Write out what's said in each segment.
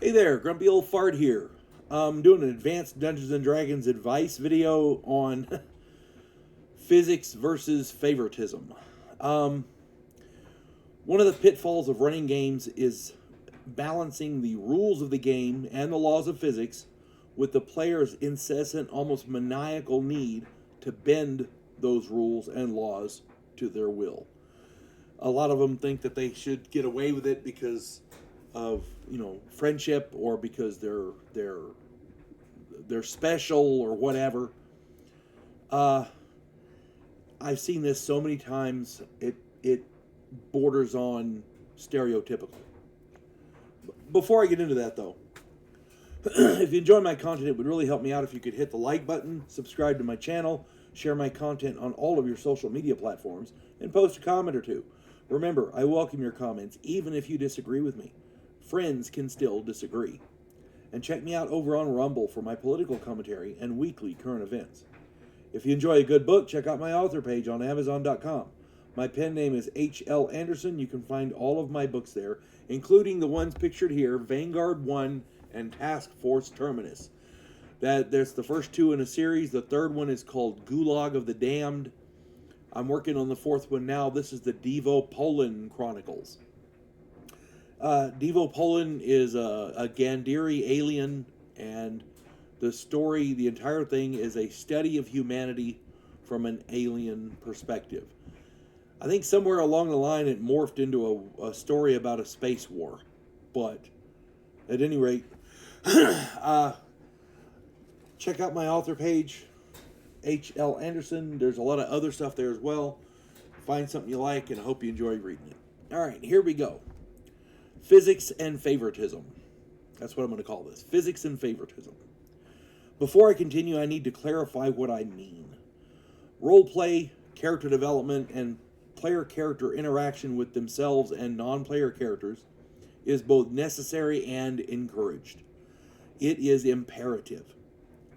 Hey there, Grumpy Old Fart here. I'm doing an advanced Dungeons and Dragons advice video on physics versus favoritism. One of the pitfalls of running games is balancing the rules of the game and the laws of physics with the player's incessant, almost maniacal need to bend those rules and laws to their will. A lot of them think that they should get away with it because of friendship or because they're special or whatever. I've seen this so many times it borders on stereotypical. Before I get into that though, if you enjoy my content, it would really help me out if you could hit the like button, subscribe to my channel, share my content on all of your social media platforms, and post a comment or two. Remember, I welcome your comments even if you disagree with me. Friends can still disagree. And check me out over on Rumble for my political commentary and weekly current events. If you enjoy a good book, check out my author page on Amazon.com. My pen name is H.L. Anderson. You can find all of my books there, including the ones pictured here, Vanguard 1 and Task Force Terminus. There's the first two in a series. The third one is called Gulag of the Damned. I'm working on the fourth one now. This is the Devo Poland Chronicles. Devo Poland is a Gandhiri alien, and the entire thing is a study of humanity from an alien perspective. I think somewhere along the line it morphed into a story about a space war, but at any rate, check out my author page, H.L. Anderson. There's a lot of other stuff there as well. Find something you like, and I hope you enjoy reading it. All right, here we go. Physics and favoritism. That's what I'm going to call this. Physics and favoritism. Before I continue, I need to clarify what I mean. Roleplay, character development, and player-character interaction with themselves and non-player characters is both necessary and encouraged. It is imperative.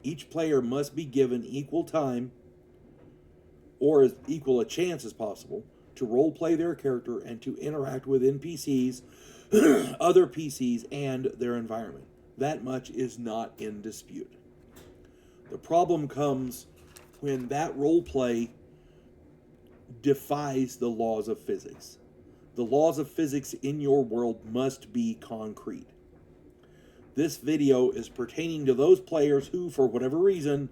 Each player must be given equal time, or as equal a chance as possible, to roleplay their character and to interact with NPCs, other PCs, and their environment. That much is not in dispute. The problem comes when that roleplay defies the laws of physics. The laws of physics in your world must be concrete. This video is pertaining to those players who, for whatever reason,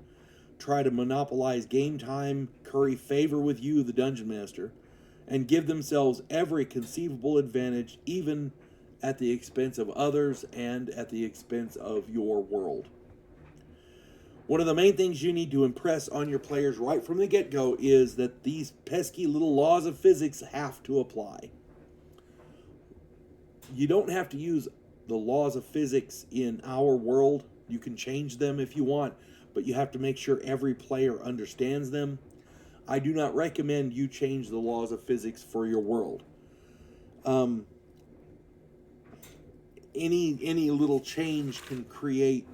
try to monopolize game time, curry favor with you, the Dungeon Master, and give themselves every conceivable advantage, even at the expense of others and at the expense of your world. One of the main things you need to impress on your players right from the get-go is that these pesky little laws of physics have to apply. You don't have to use the laws of physics in our world. You can change them if you want, but you have to make sure every player understands them. I do not recommend you change the laws of physics for your world. Any little change can create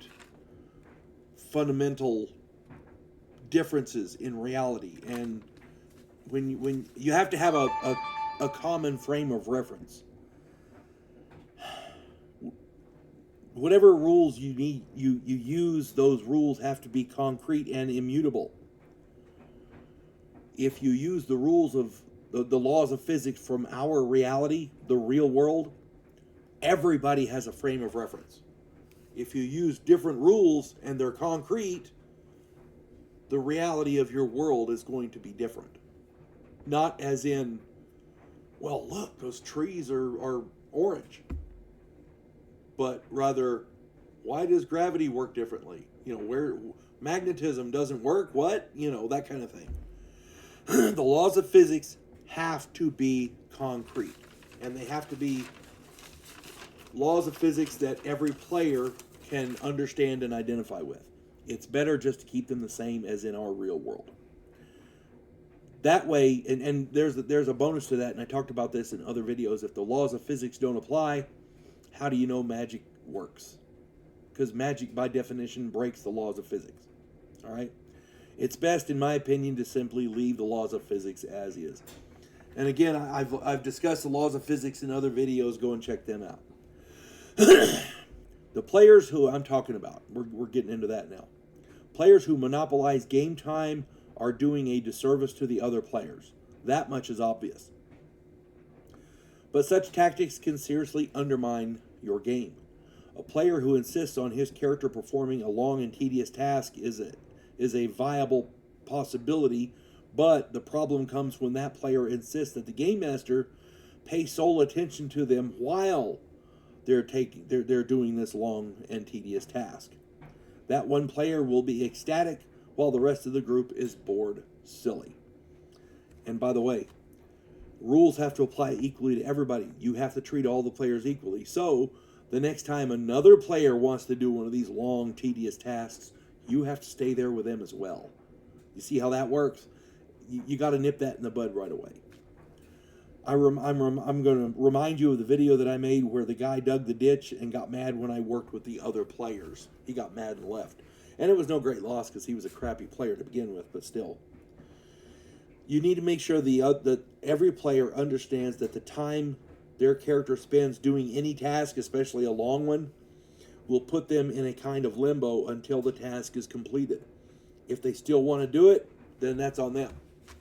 fundamental differences in reality, and when you have to have a common frame of reference. Whatever rules you need, you use, those rules have to be concrete and immutable. If you use the rules of the laws of physics from our reality, the real world, everybody has a frame of reference. If you use different rules and they're concrete, the reality of your world is going to be different. Not as in, well, look, those trees are orange. But rather, why does gravity work differently? Where magnetism doesn't work, what? That kind of thing. The laws of physics have to be concrete. And they have to be laws of physics that every player can understand and identify with. It's better just to keep them the same as in our real world. That way, and there's a bonus to that, and I talked about this in other videos. If the laws of physics don't apply, how do you know magic works? Because magic, by definition, breaks the laws of physics. All right? It's best, in my opinion, to simply leave the laws of physics as is. And again, I've discussed the laws of physics in other videos. Go and check them out. The players who I'm talking about, we're getting into that now. Players who monopolize game time are doing a disservice to the other players. That much is obvious. But such tactics can seriously undermine your game. A player who insists on his character performing a long and tedious task is a viable possibility, but the problem comes when that player insists that the game master pay sole attention to them while they're doing this long and tedious task. That one player will be ecstatic while the rest of the group is bored silly. And by the way, rules have to apply equally to everybody. You have to treat all the players equally. So the next time another player wants to do one of these long, tedious tasks, you have to stay there with them as well. You see how that works? You got to nip that in the bud right away. I'm going to remind you of the video that I made where the guy dug the ditch and got mad when I worked with the other players. He got mad and left. And it was no great loss because he was a crappy player to begin with, but still. You need to make sure that every player understands that the time their character spends doing any task, especially a long one, will put them in a kind of limbo until the task is completed. If they still want to do it, then that's on them.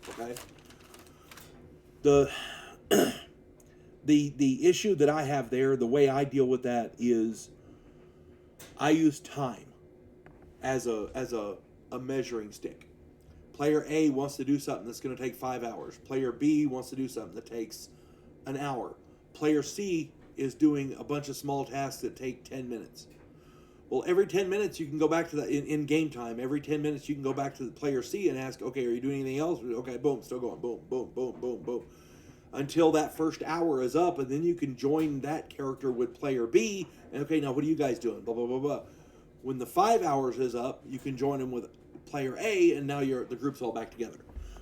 Okay? The issue that I have there, the way I deal with that is I use time as a measuring stick. Player A wants to do something that's going to take 5 hours. Player B wants to do something that takes an hour. Player C is doing a bunch of small tasks that take 10 minutes. Well, every 10 minutes you can go back to the, in game time, every 10 minutes you can go back to the player C and ask, okay, are you doing anything else? Okay, boom, still going, boom, boom, boom, boom, boom. Until that first hour is up, and then you can join that character with player B, and okay, now what are you guys doing? Blah, blah, blah, blah. When the 5 hours is up, you can join them with player A, and now the group's all back together.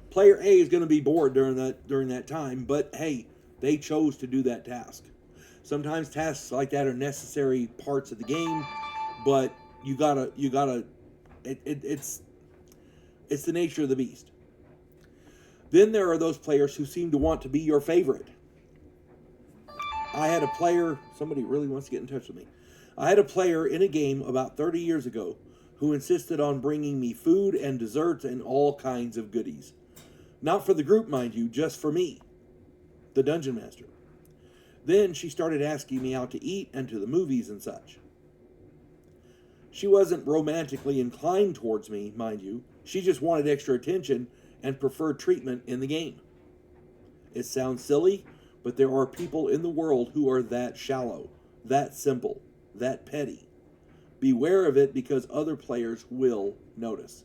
Player A is going to be bored during that time, but hey, they chose to do that task. Sometimes tasks like that are necessary parts of the game, but it's the nature of the beast. Then there are those players who seem to want to be your favorite. I had a player, somebody really wants to get in touch with me. I had a player in a game about 30 years ago who insisted on bringing me food and desserts and all kinds of goodies. Not for the group, mind you, just for me, the dungeon master. Then she started asking me out to eat and to the movies and such. She wasn't romantically inclined towards me, mind you. She just wanted extra attention and preferred treatment in the game. It sounds silly, but there are people in the world who are that shallow, that simple, that petty. Beware of it because other players will notice.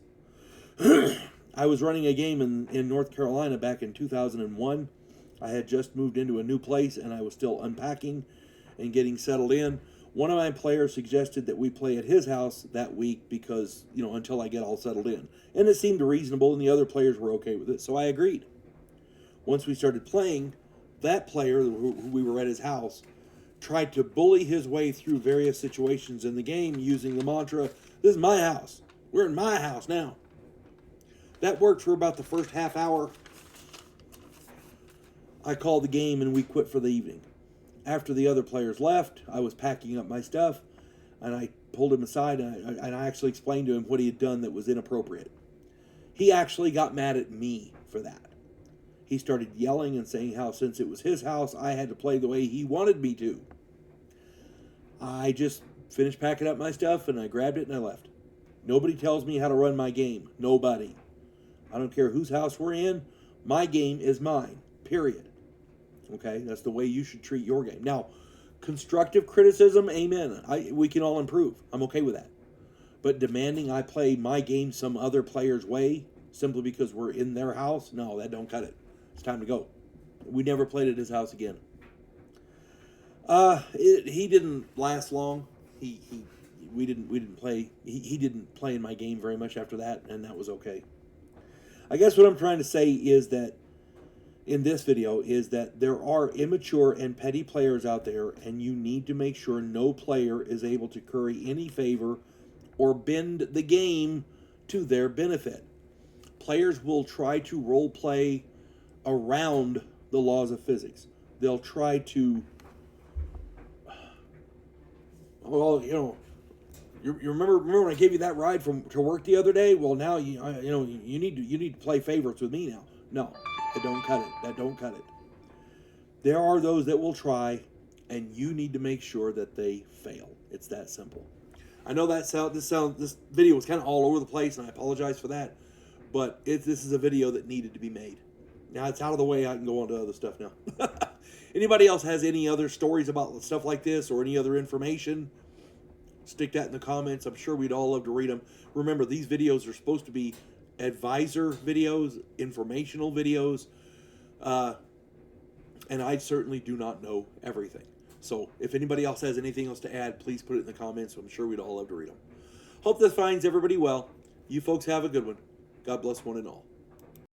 I was running a game in North Carolina back in 2001. I had just moved into a new place and I was still unpacking and getting settled in. One of my players suggested that we play at his house that week because, until I get all settled in. And it seemed reasonable and the other players were okay with it, so I agreed. Once we started playing, that player, who we were at his house, tried to bully his way through various situations in the game using the mantra, "This is my house. We're in my house now." That worked for about the first half hour. I called the game and we quit for the evening. After the other players left, I was packing up my stuff and I pulled him aside and I actually explained to him what he had done that was inappropriate. He actually got mad at me for that. He started yelling and saying how since it was his house, I had to play the way he wanted me to. I just finished packing up my stuff and I grabbed it and I left. Nobody tells me how to run my game. Nobody. I don't care whose house we're in. My game is mine. Period. Okay? That's the way you should treat your game. Now, constructive criticism, amen. We can all improve. I'm okay with that. But demanding I play my game some other player's way simply because we're in their house, no, that don't cut it. It's time to go. We never played at his house again. He didn't last long. We didn't play. He didn't play in my game very much after that, and that was okay. I guess what I'm trying to say is that in this video is that there are immature and petty players out there, and you need to make sure no player is able to curry any favor or bend the game to their benefit. Players will try to role play around the laws of physics. They'll try to well, you remember when I gave you that ride to work the other day? Well, now you need to play favorites with me now. No, that don't cut it. That don't cut it. There are those that will try, and you need to make sure that they fail. It's that simple. I know this video was kind of all over the place, and I apologize for that. But this is a video that needed to be made. Now it's out of the way. I can go on to other stuff now. Anybody else has any other stories about stuff like this or any other information? Stick that in the comments. I'm sure we'd all love to read them. Remember, these videos are supposed to be advisor videos, informational videos, and I certainly do not know everything. So if anybody else has anything else to add, please put it in the comments. I'm sure we'd all love to read them. Hope this finds everybody well. You folks have a good one. God bless one and all.